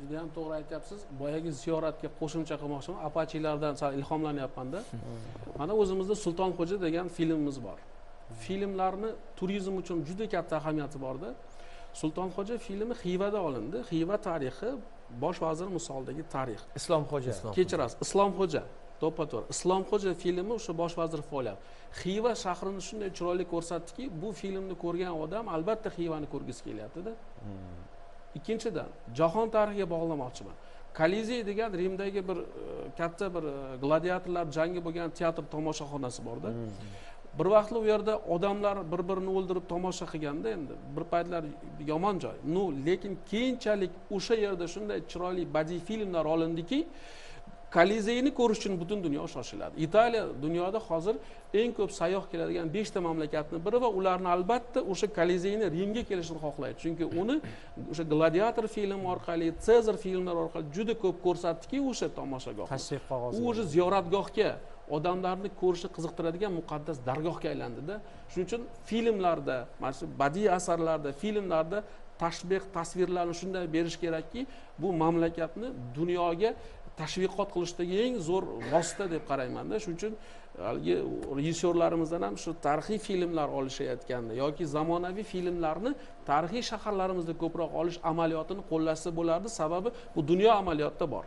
juda ham to'g'ri aytyapsiz. Boyagi ziyoratga qo'shimcha qilmoqchiman. Apachilardan sal ilhomlanyapman-da. Mana o'zimizda Sultonxo'ja degan filmimiz bor. Filmlarni turizm uchun juda katta ahamiyati bor-da. Sultonxo'ja filmi Xivada olindi. Xiva tarixi bosh vazir misolidagi tarix. Islomxo'ja. Kechirasiz, Islomxo'ja. To'ppa-to'g'ri. Islomxo'ja filmi o'sha bosh vazir faoliyat. Xiva shahrini shunday chiroyli ko'rsatdiki, bu filmni ko'rgan odam albatta Xivani ko'rgisi kelyapti-da. Ikkinchidan, jahon tarixiga bog'lamoqchiman. Kolizey degan Rimdagi bir katta bir gladiatorlar jangi bo'lgan teatr tomoshaxonasi bor-da. Bir vaqtlar u yerda odamlar bir-birini o'ldirib tomosha qilganda endi bir paytlar yomon joy. Lekin keyinchalik o'sha yerda shunday chiroyli badiiy filmlar olindiki, Kolizeyni ko'rish uchun butun dunyo shoshiladi. Italiya dunyoda hozir eng ko'p sayyoh keladigan 5 ta mamlakatning biri va ularni albatta o'sha Kolizeyni Rimga kelishini xohlaydi. Chunki uni o'sha Gladiator filmi orqali, Sezar filmlari orqali juda ko'p ko'rsatdiki, o'sha tomoshagoh. Tashrif qog'ozi. U o'sha ziyoratgohga, odamlarni ko'rishni qiziqtiradigan muqaddas dargohga aylandi-da. Shuning uchun filmlarda, mana shu badiiy asarlarda, filmlarda tashbih tasvirlarni shunday berish kerakki, bu mamlakatni dunyoga tashviqot qilishdagi eng zo'r vosita deb qarayman-da. Shuning uchun rejissyorlarimizdan ham shu tarixiy filmlar olishayotganda yoki zamonaviy filmlarni tarixiy shaharlarimizda ko'proq olish amaliyotini qo'llashsa bo'lardi. Sababi bu dunyo amaliyotda bor.